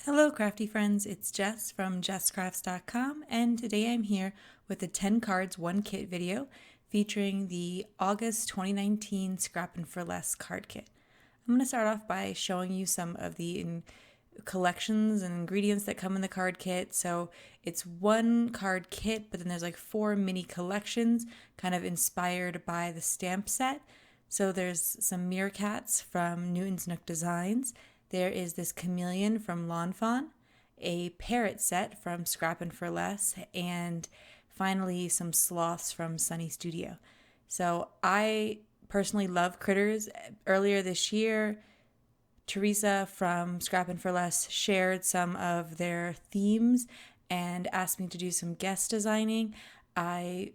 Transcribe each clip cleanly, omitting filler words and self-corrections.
Hello crafty friends, it's Jess from jesscrafts.com, and today I'm here with a 10 cards 1 kit video featuring the August 2019 Scrappin' for Less card kit. I'm going to start off by showing you some of the collections and ingredients that come in the card kit. So it's one card kit, but then there's like 4 mini collections kind of inspired by the stamp set. So there's some meerkats from Newton's Nook Designs. There is this chameleon from Lawn Fawn, a parrot set from Scrappin' for Less, and finally some sloths from Sunny Studio. So I personally love critters. Earlier this year, Teresa from Scrappin' for Less shared some of their themes and asked me to do some guest designing. I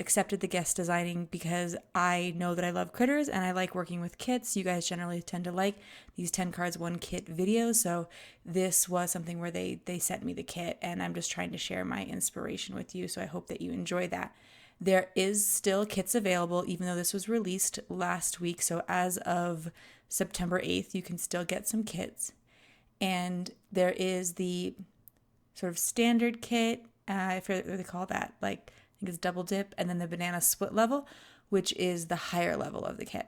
accepted the guest designing because I know that I love critters and I like working with kits. You guys generally tend to like these 10 cards 1 kit videos, so this was something where they sent me the kit and I'm just trying to share my inspiration with you, so I hope that you enjoy that. There is still kits available even though this was released last week, so as of September 8th you can still get some kits. And there is the sort of standard kit, I forget what they call that, like I think it's double dip, and then the banana split level, which is the higher level of the kit.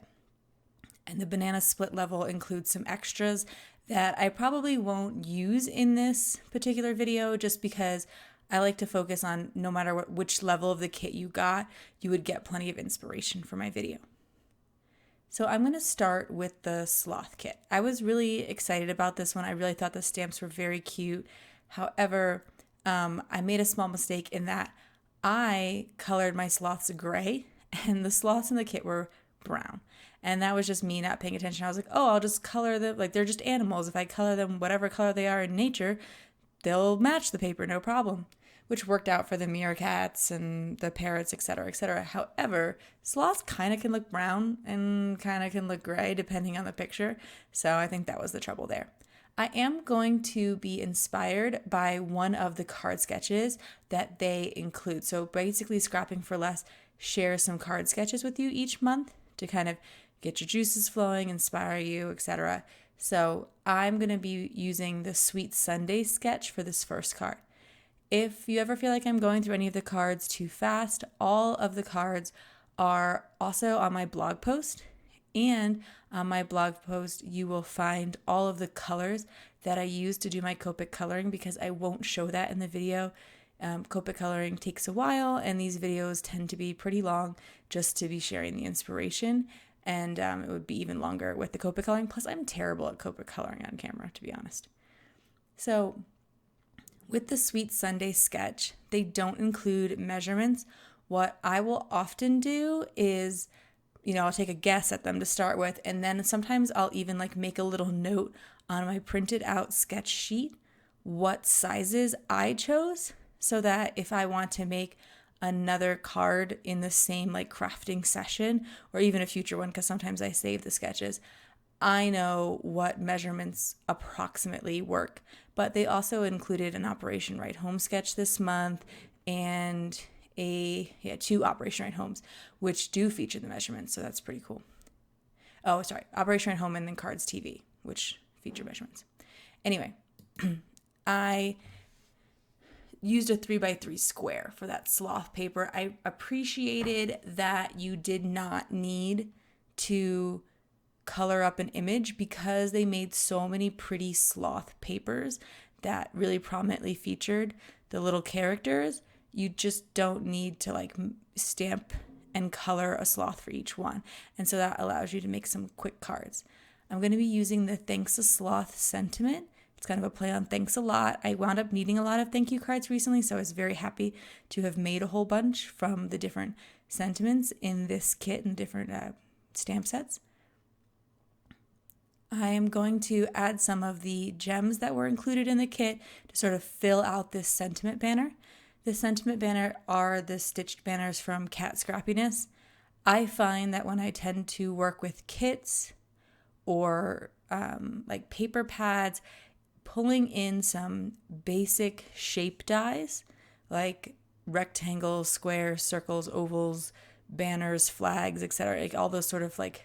And the banana split level includes some extras that I probably won't use in this particular video just because I like to focus on no matter which level of the kit you got, you would get plenty of inspiration for my video. So I'm going to start with the Sloth Kit. I was really excited about this one. I really thought the stamps were very cute. However, I made a small mistake in that I colored my sloths gray and the sloths in the kit were brown. And that was just me not paying attention. I was like, oh, I'll just color them. Like, they're just animals. If I color them whatever color they are in nature, they'll match the paper, no problem. Which worked out for the meerkats and the parrots, etc., etc. However, sloths kind of can look brown and kind of can look gray depending on the picture. So I think that was the trouble there. I am going to be inspired by one of the card sketches that they include. So basically, Scrapping for Less shares some card sketches with you each month to kind of get your juices flowing, inspire you, etc. So I'm going to be using the Sweet Sunday sketch for this first card. If you ever feel like I'm going through any of the cards too fast, all of the cards are also on my blog post. And on my blog post, you will find all of the colors that I use to do my Copic coloring because I won't show that in the video. Copic coloring takes a while, and these videos tend to be pretty long just to be sharing the inspiration. And it would be even longer with the Copic coloring. Plus, I'm terrible at Copic coloring on camera, to be honest. So with the Sweet Sunday sketch, they don't include measurements. What I will often do is, I'll take a guess at them to start with, and then sometimes I'll even like make a little note on my printed out sketch sheet what sizes I chose, so that if I want to make another card in the same like crafting session or even a future one, because sometimes I save the sketches, I know what measurements approximately work. But they also included an Operation Right Home sketch this month and 2 Operation Right Homes, which do feature the measurements, so that's pretty cool. Oh, sorry, Operation Right Home and then Cards TV, which feature measurements. Anyway, I used a 3x3 square for that sloth paper. I appreciated that you did not need to color up an image because they made so many pretty sloth papers that really prominently featured the little characters. You just don't need to like stamp and color a sloth for each one. And so that allows you to make some quick cards. I'm going to be using the Thanks a Sloth sentiment. It's kind of a play on thanks a lot. I wound up needing a lot of thank you cards recently, so I was very happy to have made a whole bunch from the different sentiments in this kit and different stamp sets. I am going to add some of the gems that were included in the kit to sort of fill out this sentiment banner. The sentiment banner are the stitched banners from Cat Scrappiness. I find that when I tend to work with kits or like paper pads, pulling in some basic shape dies like rectangles, squares, circles, ovals, banners, flags, etc., like all those sort of like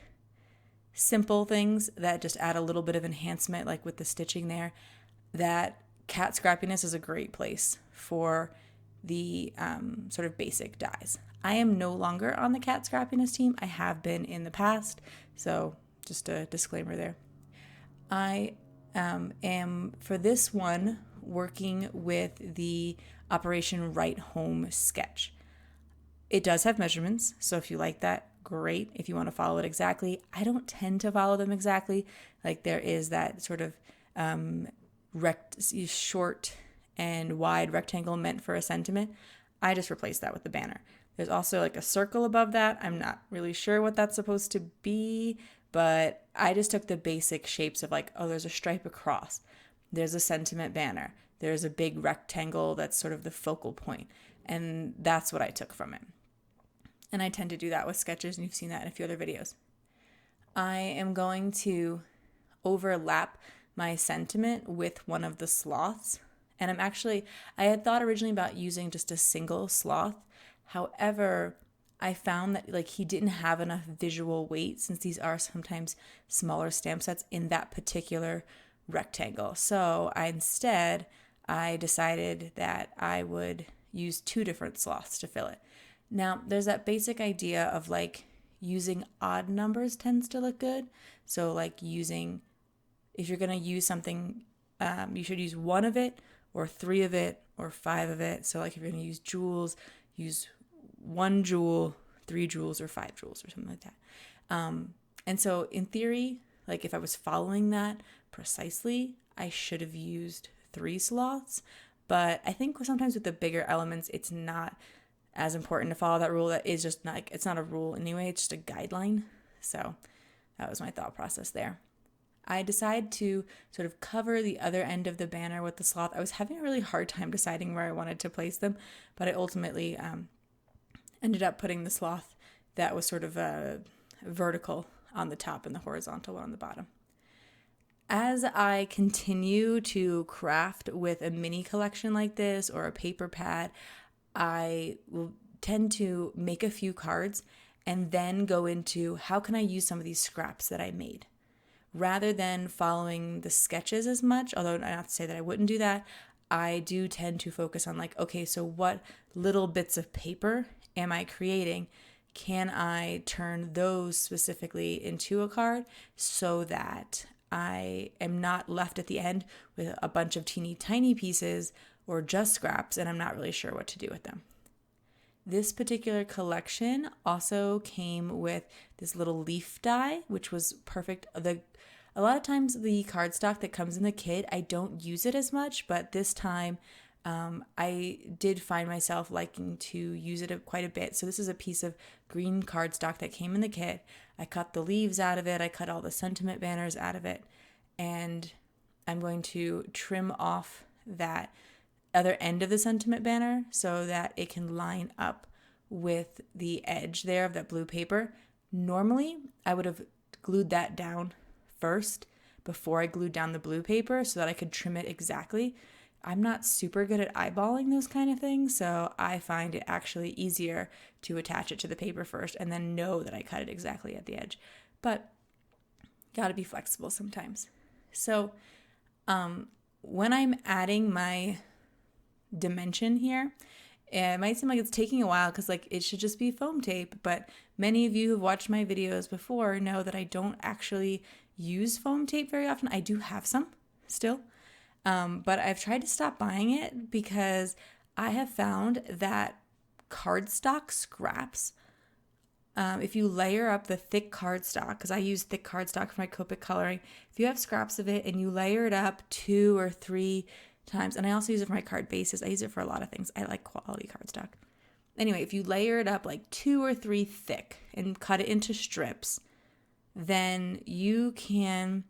simple things that just add a little bit of enhancement, like with the stitching there, that cat scrappiness is a great place for the sort of basic dies. I am no longer on the cat scrappiness team. I have been in the past, so just a disclaimer there. I am, for this one, working with the Operation Right Home sketch. It does have measurements, so if you like that, great. If you want to follow it exactly, I don't tend to follow them exactly. Like there is that sort of short and wide rectangle meant for a sentiment. I just replaced that with the banner. There's also like a circle above that. I'm not really sure what that's supposed to be, but I just took the basic shapes of like, oh, there's a stripe across. There's a sentiment banner. There's a big rectangle that's sort of the focal point. And that's what I took from it. And I tend to do that with sketches, and you've seen that in a few other videos. I am going to overlap my sentiment with one of the sloths. And I had thought originally about using just a single sloth. However, I found that like he didn't have enough visual weight, since these are sometimes smaller stamp sets, in that particular rectangle. So I decided that I would use 2 different sloths to fill it. Now, there's that basic idea of like using odd numbers tends to look good. So like if you're going to use something, you should use 1 of it or 3 of it or 5 of it. So like if you're going to use jewels, use 1 jewel, 3 jewels, or 5 jewels or something like that. And so in theory, like if I was following that precisely, I should have used 3 sloths. But I think sometimes with the bigger elements, it's not as important to follow that rule. That is just not, it's not a rule anyway, it's just a guideline. So that was my thought process there. I decided to sort of cover the other end of the banner with the sloth. I was having a really hard time deciding where I wanted to place them, but I ultimately ended up putting the sloth that was sort of vertical on the top and the horizontal one on the bottom. As I continue to craft with a mini collection like this or a paper pad, I will tend to make a few cards and then go into how can I use some of these scraps that I made. Rather than following the sketches as much, although I have to say that I wouldn't do that, I do tend to focus on like, okay, so what little bits of paper am I creating? Can I turn those specifically into a card so that I am not left at the end with a bunch of teeny tiny pieces or just scraps and I'm not really sure what to do with them. This particular collection also came with this little leaf die, which was perfect. A lot of times the cardstock that comes in the kit, I don't use it as much, but this time I did find myself liking to use it quite a bit. So this is a piece of green cardstock that came in the kit. I cut the leaves out of it. I cut all the sentiment banners out of it. And I'm going to trim off that other end of the sentiment banner so that it can line up with the edge there of that blue paper. Normally, I would have glued that down first before I glued down the blue paper so that I could trim it exactly. I'm not super good at eyeballing those kind of things, so I find it actually easier to attach it to the paper first and then know that I cut it exactly at the edge. But gotta be flexible sometimes. So when I'm adding my dimension here, it might seem like it's taking a while because like it should just be foam tape, but many of you who've watched my videos before know that I don't actually use foam tape very often. I do have some still, but I've tried to stop buying it because I have found that cardstock scraps, if you layer up the thick cardstock, because I use thick cardstock for my Copic coloring, if you have scraps of it and you layer it up 2 or 3 times, and I also use it for my card bases. I use it for a lot of things. I like quality cardstock. Anyway, if you layer it up like 2 or 3 thick and cut it into strips, then you can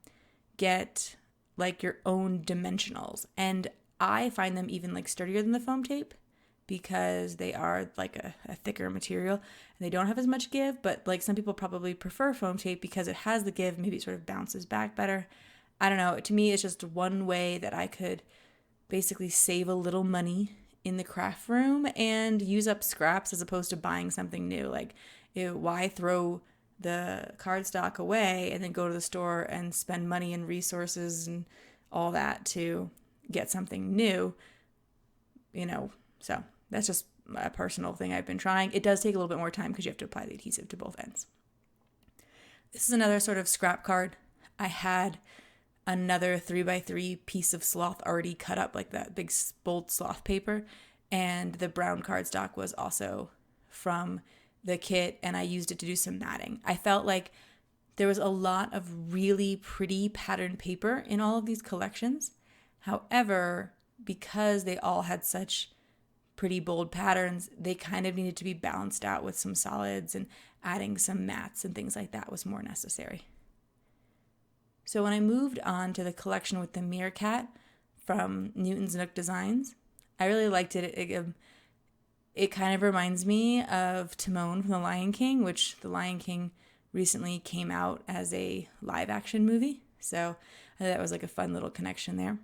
get like your own dimensionals. And I find them even like sturdier than the foam tape because they are like a thicker material and they don't have as much give, but like some people probably prefer foam tape because it has the give, maybe it sort of bounces back better. I don't know. To me, it's just one way that I could basically save a little money in the craft room and use up scraps as opposed to buying something new. Like, why throw the cardstock away and then go to the store and spend money and resources and all that to get something new, so that's just a personal thing I've been trying. It does take a little bit more time because you have to apply the adhesive to both ends. This is another sort of scrap card. I had another 3x3 piece of sloth already cut up, like that big bold sloth paper, and the brown cardstock was also from the kit, and I used it to do some matting. I felt like there was a lot of really pretty patterned paper in all of these collections. However, because they all had such pretty bold patterns, they kind of needed to be balanced out with some solids, and adding some mattes and things like that was more necessary. So when I moved on to the collection with the meerkat from Newton's Nook Designs, I really liked it. It kind of reminds me of Timon from The Lion King, which The Lion King recently came out as a live action movie. So I thought that was like a fun little connection there.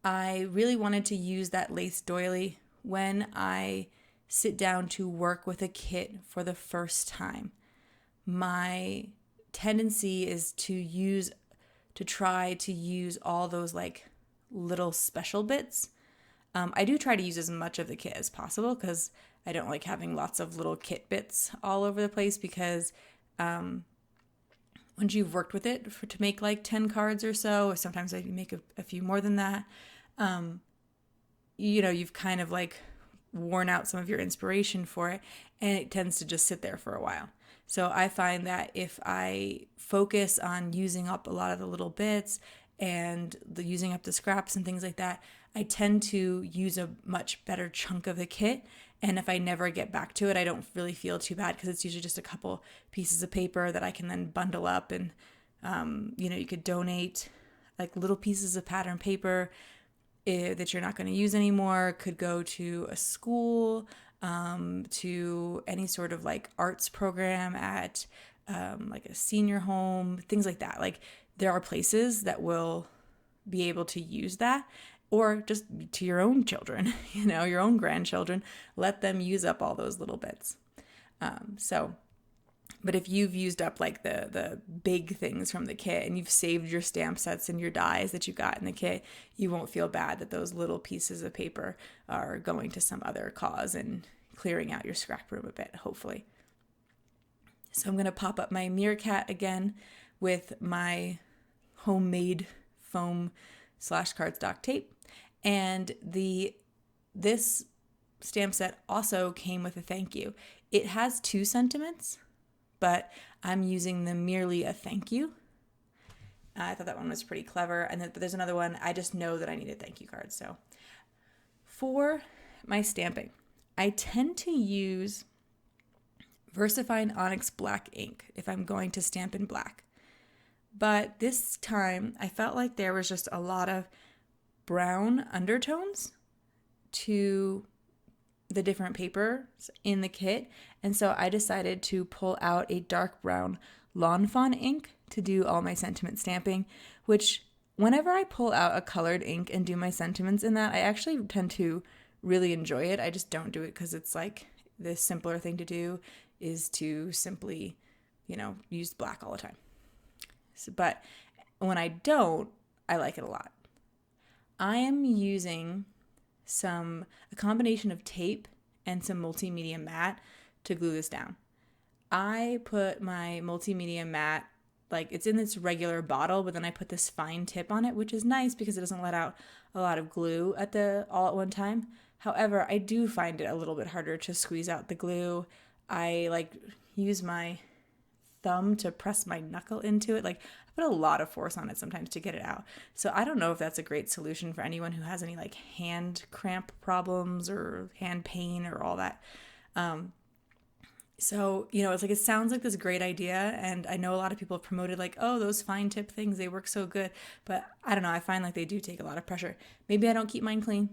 I really wanted to use that lace doily when I sit down to work with a kit for the first time. My tendency is to try to use all those like little special bits. I do try to use as much of the kit as possible because I don't like having lots of little kit bits all over the place, because once you've worked with it to make like 10 cards or so, or sometimes I make a few more than that, you've kind of like worn out some of your inspiration for it, and it tends to just sit there for a while. So I find that if I focus on using up a lot of the little bits and using up the scraps and things like that, I tend to use a much better chunk of the kit. And if I never get back to it, I don't really feel too bad, because it's usually just a couple pieces of paper that I can then bundle up, and you could donate like little pieces of pattern paper that you're not going to use anymore. Could go to a school, to any sort of like arts program at like a senior home, things like that. Like there are places that will be able to use that, or just to your own children, your own grandchildren, let them use up all those little bits. But if you've used up like the big things from the kit, and you've saved your stamp sets and your dies that you got in the kit, you won't feel bad that those little pieces of paper are going to some other cause and clearing out your scrap room a bit, hopefully. So I'm going to pop up my meerkat again with my homemade foam /cardstock tape. And this stamp set also came with a thank you. It has 2 sentiments, but I'm using the merely a thank you. I thought that one was pretty clever. But there's another one. I just know that I need a thank you card. So for my stamping, I tend to use VersaFine Onyx Black ink if I'm going to stamp in black. But this time I felt like there was just a lot of brown undertones to the different papers in the kit, and so I decided to pull out a dark brown Lawn Fawn ink to do all my sentiment stamping, which whenever I pull out a colored ink and do my sentiments in that, I actually tend to really enjoy it. I just don't do it because it's like the simpler thing to do is to simply, use black all the time. But when I don't, I like it a lot. I am using a combination of tape and some multimedia matte to glue this down. I put my multimedia matte, like it's in this regular bottle, but then I put this fine tip on it, which is nice because it doesn't let out a lot of glue all at one time. However, I do find it a little bit harder to squeeze out the glue. I use my thumb to press my knuckle into it. I put a lot of force on it sometimes to get it out. So I don't know if that's a great solution for anyone who has any hand cramp problems or hand pain or all that. So, it's it sounds like this great idea, and I know a lot of people have promoted those fine tip things, they work so good, but I don't know, I find they do take a lot of pressure. Maybe I don't keep mine clean.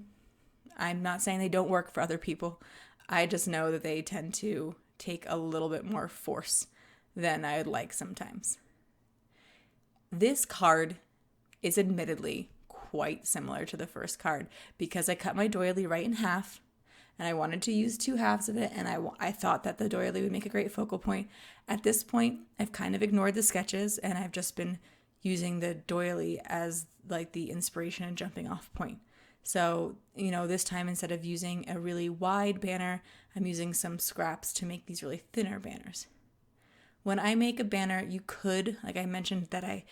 I'm not saying they don't work for other people. I just know that they tend to take a little bit more force than I would like sometimes. This card is admittedly quite similar to the first card because I cut my doily right in half, and I wanted to use 2 halves of it, and I thought that the doily would make a great focal point. At this point, I've kind of ignored the sketches, and I've just been using the doily as like the inspiration and jumping off point. So, this time instead of using a really wide banner, I'm using some scraps to make these really thinner banners. When I make a banner, you could, like I mentioned that I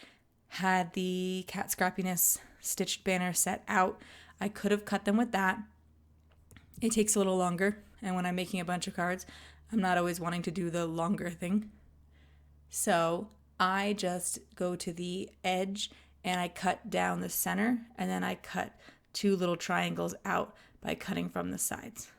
had the cat Scrappiness stitched banner set out. I could have cut them with that. It takes a little longer, and when I'm making a bunch of cards, I'm not always wanting to do the longer thing. So I just go to the edge and I cut down the center, and then I cut 2 little triangles out by cutting from the sides.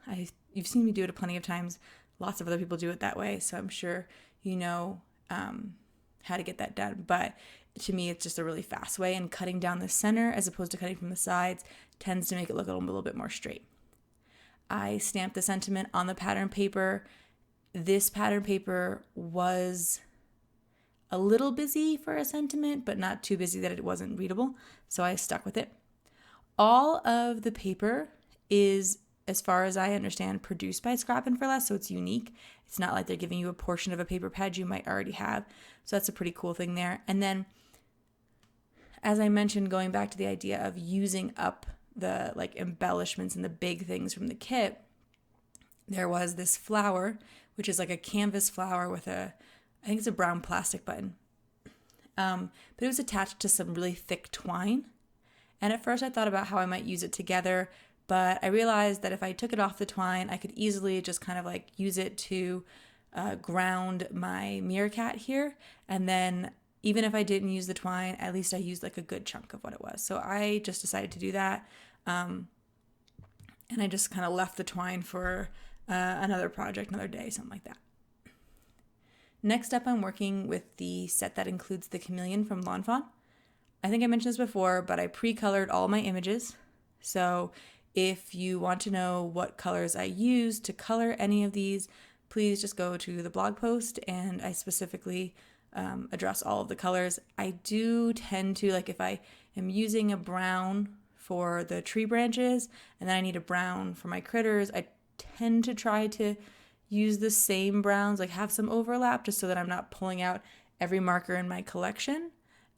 You've seen me do it plenty of times. Lots of other people do it that way, so I'm sure you know how to get that done. But to me, it's just a really fast way, and cutting down the center as opposed to cutting from the sides tends to make it look a little bit more straight. I stamped the sentiment on the pattern paper. This pattern paper was a little busy for a sentiment, but not too busy that it wasn't readable, so I stuck with it. All of the paper is, as far as I understand, produced by Scrappin' for Less, so it's unique. It's not like they're giving you a portion of a paper pad you might already have, so that's a pretty cool thing there. And then, as I mentioned, going back to the idea of using up the like embellishments and the big things from the kit, there was this flower, which is like a canvas flower with I think it's a brown plastic button. But it was attached to some really thick twine. And at first I thought about how I might use it together, but I realized that if I took it off the twine, I could easily just kind of like use it to ground my meerkat here. And then even if I didn't use the twine, at least I used like a good chunk of what it was. So I just decided to do that. And I just kind of left the twine for another project, another day, something like that. Next up, I'm working with the set that includes the chameleon from Lawn Fawn. I think I mentioned this before, but I pre-colored all my images. So if you want to know what colors I use to color any of these, please just go to the blog post, and I specifically address all of the colors. I do tend to, like if I am using a brown for the tree branches and then I need a brown for my critters, I tend to try to use the same browns, like have some overlap just so that I'm not pulling out every marker in my collection.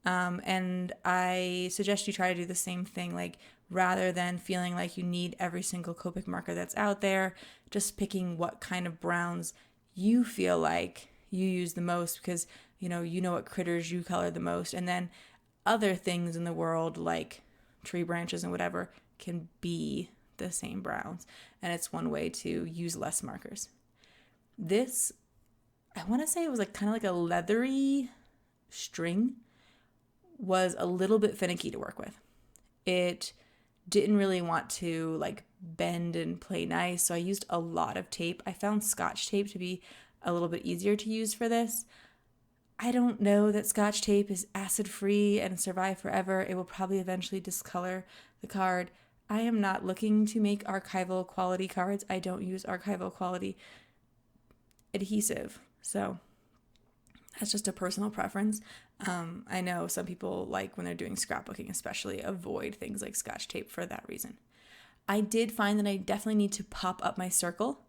And I suggest you try to do the same thing, like rather than feeling like you need every single Copic marker that's out there, just picking what kind of browns you feel like you use the most, because you know what critters you color the most, and then other things in the world like tree branches and whatever can be the same browns, and it's one way to use less markers. This, I want to say it was like kind of like a leathery string, was a little bit finicky to work with. It didn't really want to like bend and play nice, so I used a lot of tape. I found Scotch tape to be a little bit easier to use for this. I don't know that Scotch tape is acid free and survive forever. It will probably eventually discolor the card. I am not looking to make archival quality cards. I don't use archival quality adhesive, so that's just a personal preference. I know some people, like when they're doing scrapbooking especially, avoid things like Scotch tape for that reason. I did find that I definitely need to pop up my circle.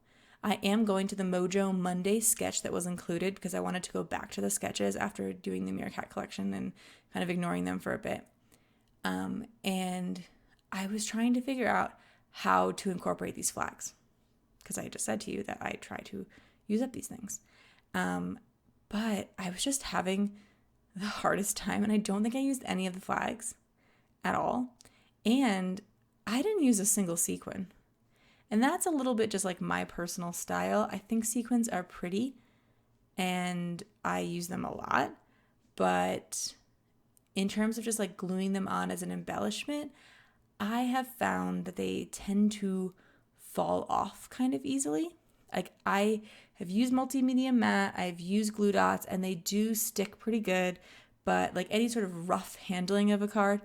I am going to the Mojo Monday sketch that was included because I wanted to go back to the sketches after doing the Meerkat collection and kind of ignoring them for a bit. And I was trying to figure out how to incorporate these flags because I just said to you that I try to use up these things. But I was just having the hardest time, and I don't think I used any of the flags at all. And I didn't use a single sequin. And that's a little bit just like my personal style. I think sequins are pretty, and I use them a lot. But in terms of just like gluing them on as an embellishment, I have found that they tend to fall off kind of easily. Like I have used multimedia matte, I've used glue dots, and they do stick pretty good, but like any sort of rough handling of a card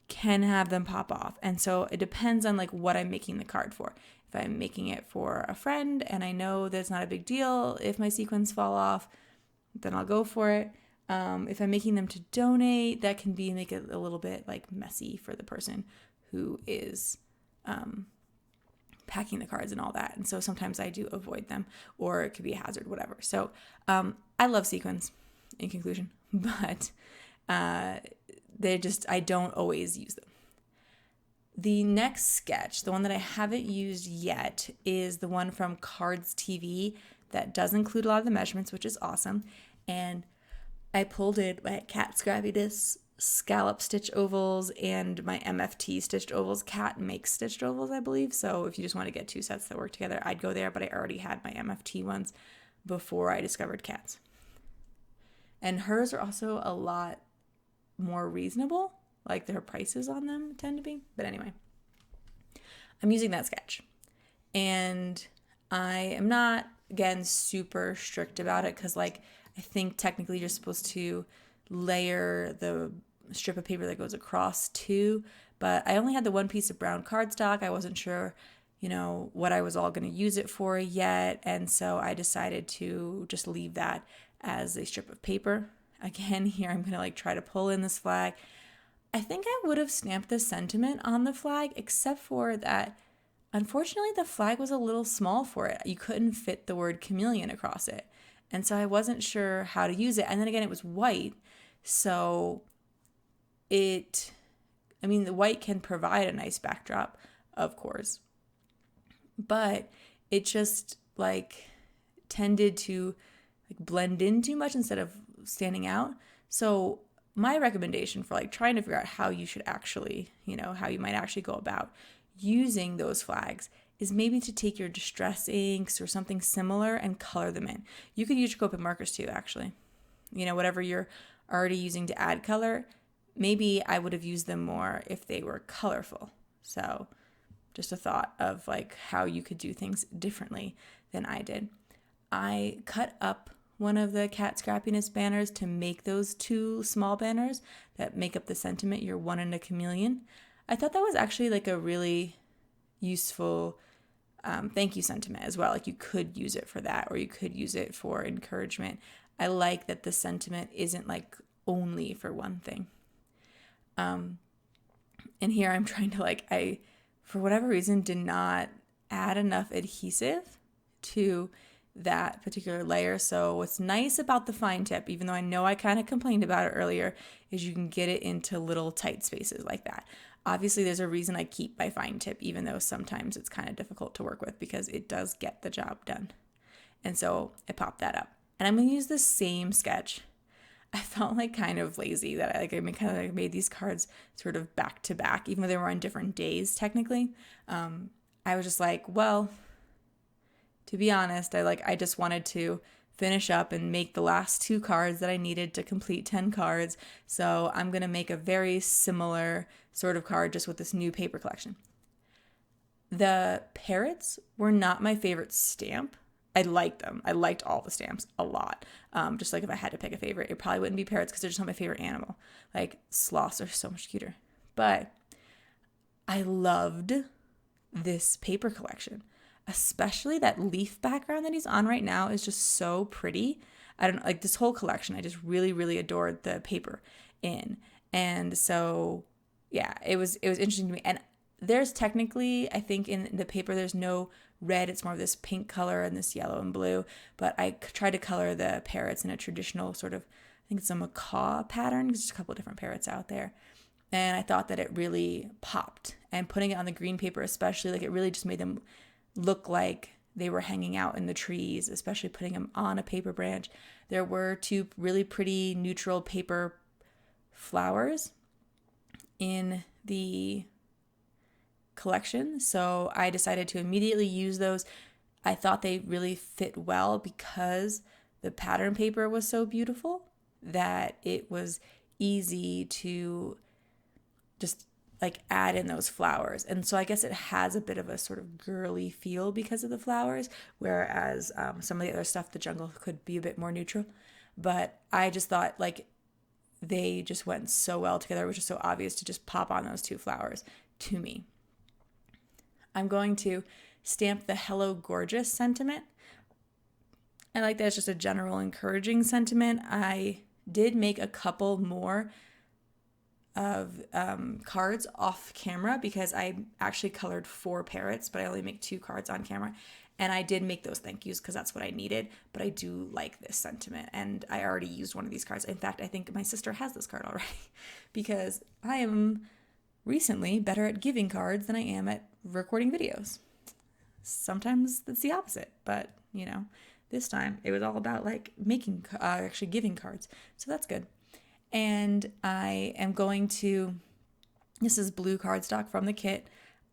can have them pop off. And so it depends on like what I'm making the card for. If I'm making it for a friend and I know that it's not a big deal if my sequins fall off, then I'll go for it. If I'm making them to donate, that can make it a little bit like messy for the person who is packing the cards and all that. And so sometimes I do avoid them, or it could be a hazard, whatever. So I love sequins in conclusion, but I don't always use them. The next sketch, the one that I haven't used yet, is the one from Cards TV that does include a lot of the measurements, which is awesome. And I pulled in my cat Scrappiness scallop stitch ovals and my MFT stitched ovals. Cat makes stitched ovals, I believe. So if you just want to get two sets that work together, I'd go there. But I already had my MFT ones before I discovered Cat's. And hers are also a lot more reasonable. Like their prices on them tend to be. But anyway, I'm using that sketch. And I am not, again, super strict about it because, like, I think technically you're supposed to layer the strip of paper that goes across too. But I only had the one piece of brown cardstock. I wasn't sure, what I was all going to use it for yet. And so I decided to just leave that as a strip of paper. Again, here I'm going to try to pull in this flag. I think I would have stamped the sentiment on the flag, except for that, unfortunately, the flag was a little small for it. You couldn't fit the word chameleon across it. And so I wasn't sure how to use it. And then again, it was white. So the white can provide a nice backdrop, of course. But it just tended to blend in too much instead of standing out. So my recommendation for trying to figure out how you should actually, how you might actually go about using those flags is maybe to take your distress inks or something similar and color them in. You could use your Copic markers too, actually. Whatever you're already using to add color, maybe I would have used them more if they were colorful. So just a thought of how you could do things differently than I did. I cut up one of the cat Scrappiness banners to make those two small banners that make up the sentiment, "You're one in a chameleon." I thought that was actually a really useful thank you sentiment as well. You could use it for that, or you could use it for encouragement. I like that the sentiment isn't only for one thing. And here I'm trying to I, for whatever reason, did not add enough adhesive to that particular layer. So what's nice about the fine tip, even though I know I kind of complained about it earlier, is you can get it into little tight spaces like that. Obviously, there's a reason I keep my fine tip, even though sometimes it's kind of difficult to work with because it does get the job done. And so I popped that up. And I'm going to use the same sketch. I felt kind of lazy that I made these cards sort of back to back, even though they were on different days technically. I was just well, to be honest, I just wanted to finish up and make the last two cards that I needed to complete 10 cards. So I'm going to make a very similar sort of card just with this new paper collection. The parrots were not my favorite stamp. I liked them. I liked all the stamps a lot. Just if I had to pick a favorite, it probably wouldn't be parrots because they're just not my favorite animal. Sloths are so much cuter. But I loved this paper collection. Especially that leaf background that he's on right now is just so pretty. I don't know, this whole collection, I just really, really adored the paper in. And so, yeah, it was interesting to me. And there's technically, I think in the paper, there's no red. It's more of this pink color and this yellow and blue. But I tried to color the parrots in a traditional sort of, I think it's a macaw pattern. There's a couple of different parrots out there. And I thought that it really popped. And putting it on the green paper especially, it really just made them look like they were hanging out in the trees, especially putting them on a paper branch. There were two really pretty neutral paper flowers in the collection, so I decided to immediately use those. I thought they really fit well because the pattern paper was so beautiful that it was easy to just add in those flowers. And so I guess it has a bit of a sort of girly feel because of the flowers, whereas some of the other stuff, the jungle could be a bit more neutral. But I just thought they just went so well together. It was just so obvious to just pop on those two flowers to me. I'm going to stamp the Hello Gorgeous sentiment. I like that it's just a general encouraging sentiment. I did make a couple more of cards off camera because I actually colored 4 parrots, but I only make 2 cards on camera. And I did make those thank yous because that's what I needed, but I do like this sentiment. And I already used one of these cards. In fact, I think my sister has this card already because I am recently better at giving cards than I am at recording videos. Sometimes it's the opposite, but you know, this time it was all about like actually giving cards. So that's good. And I am going to, this is blue cardstock from the kit.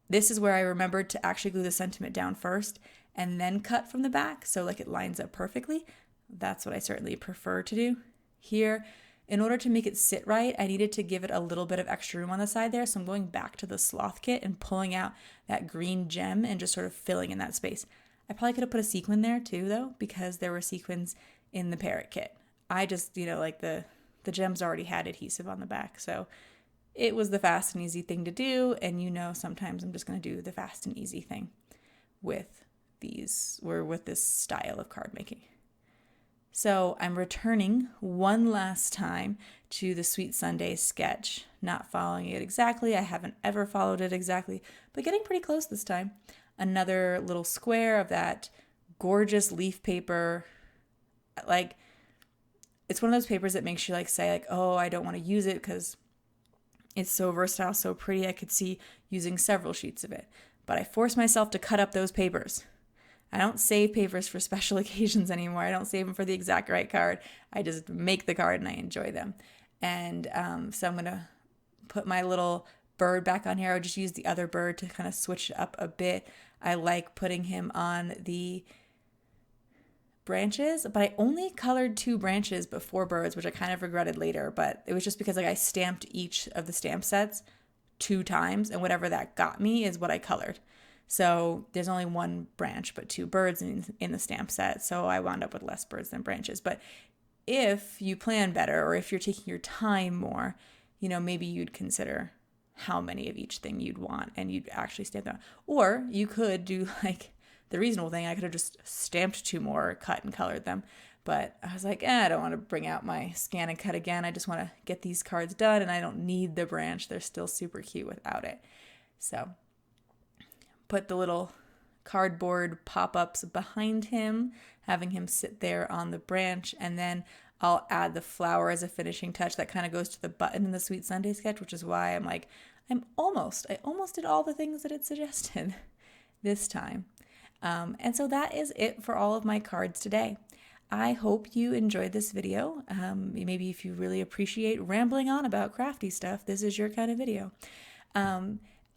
This is where I remembered to actually glue the sentiment down first and then cut from the back so like it lines up perfectly. That's what I certainly prefer to do. Here, in order to make it sit right, I needed to give it a little bit of extra room on the side there. So I'm going back to the Sloth Kit and pulling out that green gem and just sort of filling in that space. I probably could have put a sequin there too though, because there were sequins in the Parrot kit. I just, like the gems already had adhesive on the back. So it was the fast and easy thing to do. And sometimes I'm just going to do the fast and easy thing with this style of card making. So I'm returning one last time to the Sweet Sunday sketch, not following it exactly. I haven't ever followed it exactly, but getting pretty close this time. Another little square of that gorgeous leaf paper. Like, it's one of those papers that makes you like say like, oh, I don't want to use it because it's so versatile, so pretty. I could see using several sheets of it, but I force myself to cut up those papers. I don't save papers for special occasions anymore. I don't save them for the exact right card. I just make the card and I enjoy them. And so I'm going to put my little bird back on here. I'll just use the other bird to kind of switch it up a bit. I like putting him on the branches, but I only colored 2 branches but 4 birds, which I kind of regretted later. But it was just because like I stamped each of the stamp sets 2 times, and whatever that got me is what I colored. So there's only 1 branch, but 2 birds in the stamp set. So I wound up with less birds than branches. But if you plan better, or if you're taking your time more, maybe you'd consider how many of each thing you'd want and you'd actually stamp them. Or you could do like the reasonable thing. I could have just stamped 2 more, cut and colored them. But I was like, I don't want to bring out my scan and cut again. I just want to get these cards done and I don't need the branch. They're still super cute without it. So put the little cardboard pop-ups behind him, having him sit there on the branch, and then I'll add the flower as a finishing touch. That kind of goes to the button in the Sweet Sunday sketch, which is why I almost did all the things that it suggested this time. And so that is it for all of my cards today. I hope you enjoyed this video. Maybe if you really appreciate rambling on about crafty stuff, this is your kind of video.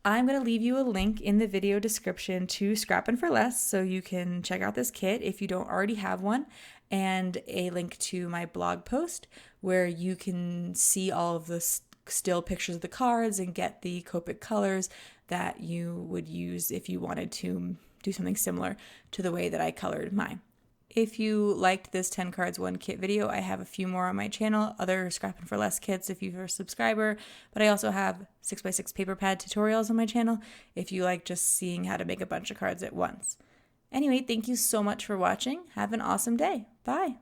I'm going to leave you a link in the video description to Scrappin' for Less so you can check out this kit if you don't already have one, and a link to my blog post where you can see all of the still pictures of the cards and get the Copic colors that you would use if you wanted to do something similar to the way that I colored mine. If you liked this 10 cards 1 kit video, I have a few more on my channel, other Scrappin' for Less kits if you're a subscriber, but I also have 6x6 paper pad tutorials on my channel if you like just seeing how to make a bunch of cards at once. Anyway, thank you so much for watching. Have an awesome day. Bye.